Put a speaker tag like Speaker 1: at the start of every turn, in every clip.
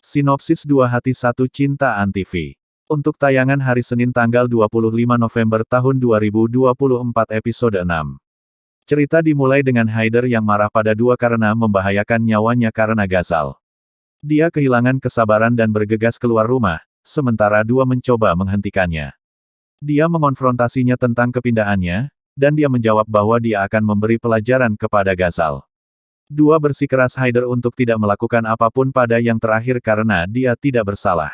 Speaker 1: Sinopsis Dua Hati Satu Cinta Antv. Untuk tayangan hari Senin tanggal 25 November tahun 2024 episode 6. Cerita dimulai dengan Haider yang marah pada Dua karena membahayakan nyawanya karena Ghazal. Dia kehilangan kesabaran dan bergegas keluar rumah, sementara Dua mencoba menghentikannya. Dia mengonfrontasinya tentang kepindahannya, dan dia menjawab bahwa dia akan memberi pelajaran kepada Ghazal. Dua bersikeras Haider untuk tidak melakukan apapun pada yang terakhir karena dia tidak bersalah.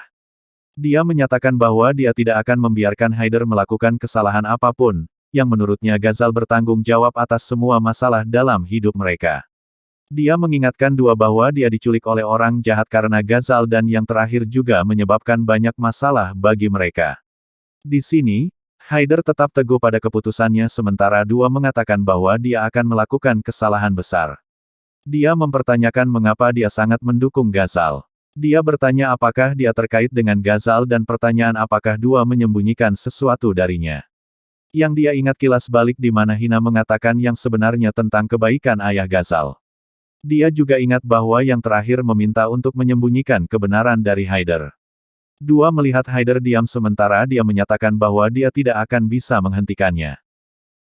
Speaker 1: Dia menyatakan bahwa dia tidak akan membiarkan Haider melakukan kesalahan apapun, yang menurutnya Ghazal bertanggung jawab atas semua masalah dalam hidup mereka. Dia mengingatkan Dua bahwa dia diculik oleh orang jahat karena Ghazal dan yang terakhir juga menyebabkan banyak masalah bagi mereka. Di sini, Haider tetap teguh pada keputusannya sementara Dua mengatakan bahwa dia akan melakukan kesalahan besar. Dia mempertanyakan mengapa dia sangat mendukung Ghazal. Dia bertanya apakah dia terkait dengan Ghazal dan pertanyaan apakah Dua menyembunyikan sesuatu darinya. Yang dia ingat kilas balik di mana Hina mengatakan yang sebenarnya tentang kebaikan ayah Ghazal. Dia juga ingat bahwa yang terakhir meminta untuk menyembunyikan kebenaran dari Haider. Dua melihat Haider diam sementara dia menyatakan bahwa dia tidak akan bisa menghentikannya.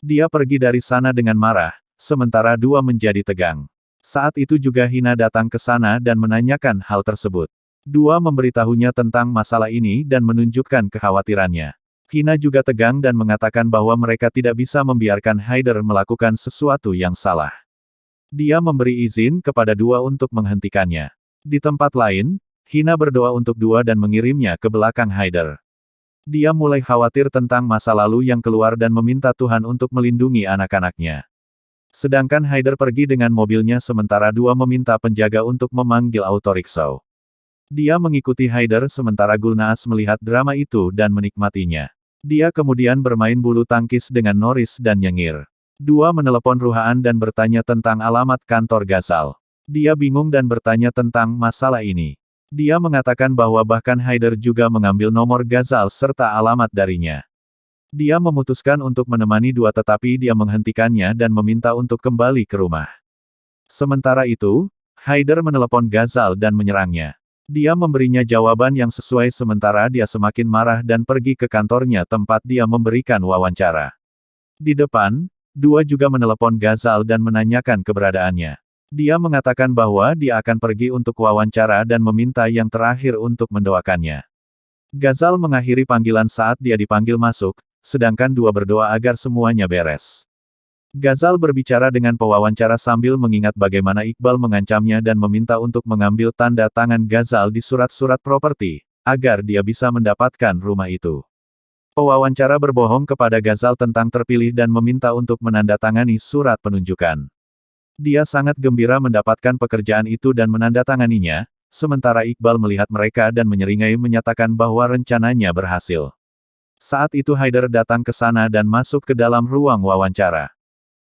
Speaker 1: Dia pergi dari sana dengan marah, sementara Dua menjadi tegang. Saat itu juga Hina datang ke sana dan menanyakan hal tersebut. Dua memberitahunya tentang masalah ini dan menunjukkan kekhawatirannya. Hina juga tegang dan mengatakan bahwa mereka tidak bisa membiarkan Haider melakukan sesuatu yang salah. Dia memberi izin kepada Dua untuk menghentikannya. Di tempat lain, Hina berdoa untuk Dua dan mengirimnya ke belakang Haider. Dia mulai khawatir tentang masa lalu yang keluar dan meminta Tuhan untuk melindungi anak-anaknya. Sedangkan Haider pergi dengan mobilnya sementara Dua meminta penjaga untuk memanggil autoriksau. Dia mengikuti Haider sementara Gulnaas melihat drama itu dan menikmatinya. Dia kemudian bermain bulu tangkis dengan Norris dan nyengir. Dua menelepon Ruhaan dan bertanya tentang alamat kantor Ghazal. Dia bingung dan bertanya tentang masalah ini. Dia mengatakan bahwa bahkan Haider juga mengambil nomor Ghazal serta alamat darinya. Dia memutuskan untuk menemani Dua tetapi dia menghentikannya dan meminta untuk kembali ke rumah. Sementara itu, Haider menelepon Ghazal dan menyerangnya. Dia memberinya jawaban yang sesuai sementara dia semakin marah dan pergi ke kantornya tempat dia memberikan wawancara. Di depan, Dua juga menelepon Ghazal dan menanyakan keberadaannya. Dia mengatakan bahwa dia akan pergi untuk wawancara dan meminta yang terakhir untuk mendoakannya. Ghazal mengakhiri panggilan saat dia dipanggil masuk, sedangkan Dua berdoa agar semuanya beres. Ghazal berbicara dengan pewawancara sambil mengingat bagaimana Iqbal mengancamnya dan meminta untuk mengambil tanda tangan Ghazal di surat-surat properti, agar dia bisa mendapatkan rumah itu. Pewawancara berbohong kepada Ghazal tentang terpilih dan meminta untuk menandatangani surat penunjukan. Dia sangat gembira mendapatkan pekerjaan itu dan menandatanganinya, sementara Iqbal melihat mereka dan menyeringai menyatakan bahwa rencananya berhasil. Saat itu Haider datang ke sana dan masuk ke dalam ruang wawancara.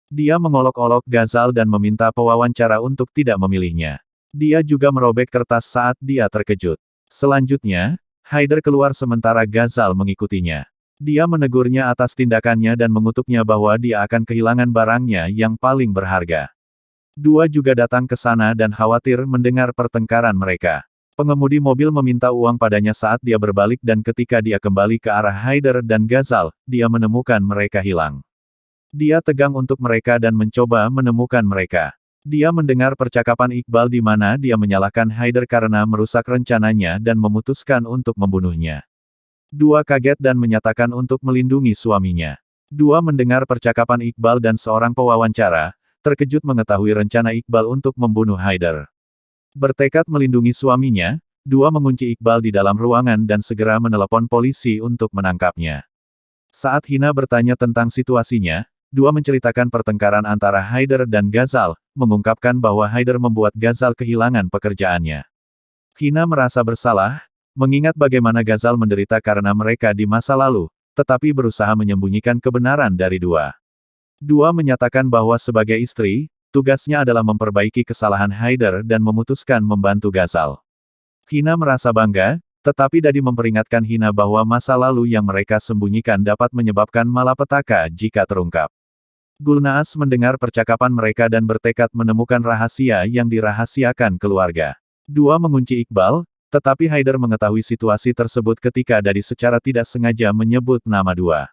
Speaker 1: Dia mengolok-olok Ghazal dan meminta pewawancara untuk tidak memilihnya. Dia juga merobek kertas saat dia terkejut. Selanjutnya, Haider keluar sementara Ghazal mengikutinya. Dia menegurnya atas tindakannya dan mengutuknya bahwa dia akan kehilangan barangnya yang paling berharga. Dua juga datang ke sana dan khawatir mendengar pertengkaran mereka. Pengemudi mobil meminta uang padanya saat dia berbalik dan ketika dia kembali ke arah Haider dan Ghazal, dia menemukan mereka hilang. Dia tegang untuk mereka dan mencoba menemukan mereka. Dia mendengar percakapan Iqbal di mana dia menyalahkan Haider karena merusak rencananya dan memutuskan untuk membunuhnya. Dua kaget dan menyatakan untuk melindungi suaminya. Dua mendengar percakapan Iqbal dan seorang pewawancara, terkejut mengetahui rencana Iqbal untuk membunuh Haider. Bertekad melindungi suaminya, Dua mengunci Iqbal di dalam ruangan dan segera menelepon polisi untuk menangkapnya. Saat Hina bertanya tentang situasinya, Dua menceritakan pertengkaran antara Haider dan Ghazal, mengungkapkan bahwa Haider membuat Ghazal kehilangan pekerjaannya. Hina merasa bersalah, mengingat bagaimana Ghazal menderita karena mereka di masa lalu, tetapi berusaha menyembunyikan kebenaran dari Dua. Dua menyatakan bahwa sebagai istri, tugasnya adalah memperbaiki kesalahan Haider dan memutuskan membantu Ghazal. Hina merasa bangga, tetapi Dadi memperingatkan Hina bahwa masa lalu yang mereka sembunyikan dapat menyebabkan malapetaka jika terungkap. Gulnaas mendengar percakapan mereka dan bertekad menemukan rahasia yang dirahasiakan keluarga. Dua mengunci Iqbal, Tetapi Haider mengetahui situasi tersebut ketika Dadi secara tidak sengaja menyebut nama Dua.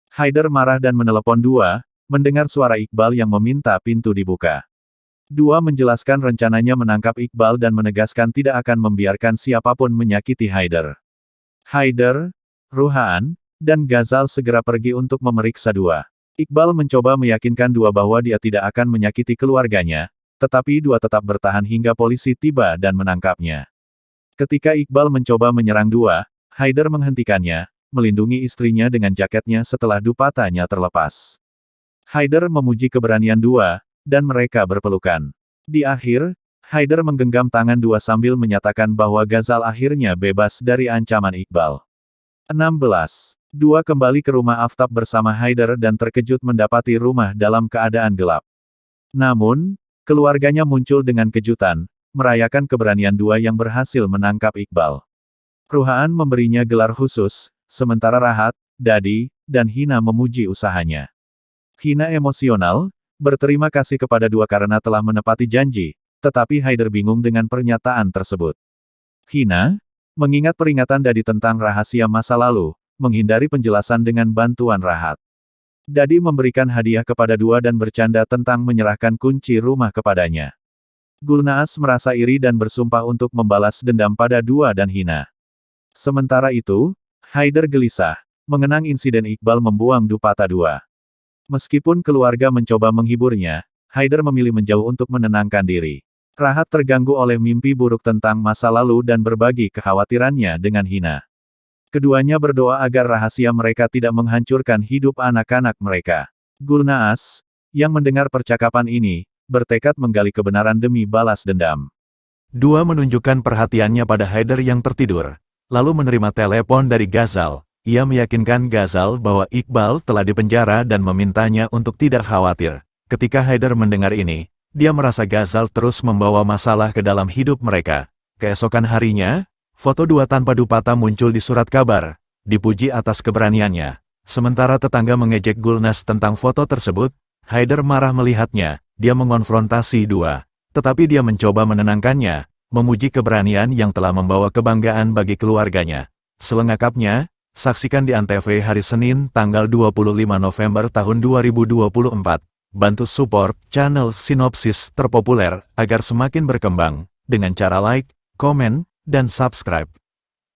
Speaker 1: Haider marah dan menelepon Dua, mendengar suara Iqbal yang meminta pintu dibuka. Dua menjelaskan rencananya menangkap Iqbal dan menegaskan tidak akan membiarkan siapapun menyakiti Haider. Haider, Ruhaan, dan Ghazal segera pergi untuk memeriksa Dua. Iqbal mencoba meyakinkan Dua bahwa dia tidak akan menyakiti keluarganya, tetapi Dua tetap bertahan hingga polisi tiba dan menangkapnya. Ketika Iqbal mencoba menyerang Dua, Haider menghentikannya, melindungi istrinya dengan jaketnya setelah dupatanya terlepas. Haider memuji keberanian Dua, dan mereka berpelukan. Di akhir, Haider menggenggam tangan Dua sambil menyatakan bahwa Ghazal akhirnya bebas dari ancaman Iqbal. 16. Dua kembali ke rumah Aftab bersama Haider dan terkejut mendapati rumah dalam keadaan gelap. Namun, keluarganya muncul dengan kejutan, merayakan keberanian Dua yang berhasil menangkap Iqbal. Ruhaan memberinya gelar khusus, sementara Rahat, Dadi, dan Hina memuji usahanya. Hina emosional, berterima kasih kepada Dua karena telah menepati janji, tetapi Haider bingung dengan pernyataan tersebut. Hina, mengingat peringatan Dadi tentang rahasia masa lalu, menghindari penjelasan dengan bantuan Rahat. Dadi memberikan hadiah kepada Dua dan bercanda tentang menyerahkan kunci rumah kepadanya. Gulnaas merasa iri dan bersumpah untuk membalas dendam pada Dua dan Hina. Sementara itu, Haider gelisah, mengenang insiden Iqbal membuang dupata Dua. Meskipun keluarga mencoba menghiburnya, Haider memilih menjauh untuk menenangkan diri. Rahat terganggu oleh mimpi buruk tentang masa lalu dan berbagi kekhawatirannya dengan Hina. Keduanya berdoa agar rahasia mereka tidak menghancurkan hidup anak-anak mereka. Gulnaas, yang mendengar percakapan ini, bertekad menggali kebenaran demi balas dendam. Dua menunjukkan perhatiannya pada Haider yang tertidur, lalu menerima telepon dari Ghazal. Ia meyakinkan Ghazal bahwa Iqbal telah dipenjara dan memintanya untuk tidak khawatir. Ketika Haider mendengar ini, dia merasa Ghazal terus membawa masalah ke dalam hidup mereka. Keesokan harinya, foto Dua tanpa dupata muncul di surat kabar, dipuji atas keberaniannya. Sementara tetangga mengejek Gulnaas tentang foto tersebut, Haider marah melihatnya. Dia mengonfrontasi Dua, tetapi dia mencoba menenangkannya, memuji keberanian yang telah membawa kebanggaan bagi keluarganya. Selengkapnya, saksikan di Antv hari Senin tanggal 25 November tahun 2024. Bantu support channel Sinopsis terpopuler agar semakin berkembang dengan cara like, komen, dan subscribe.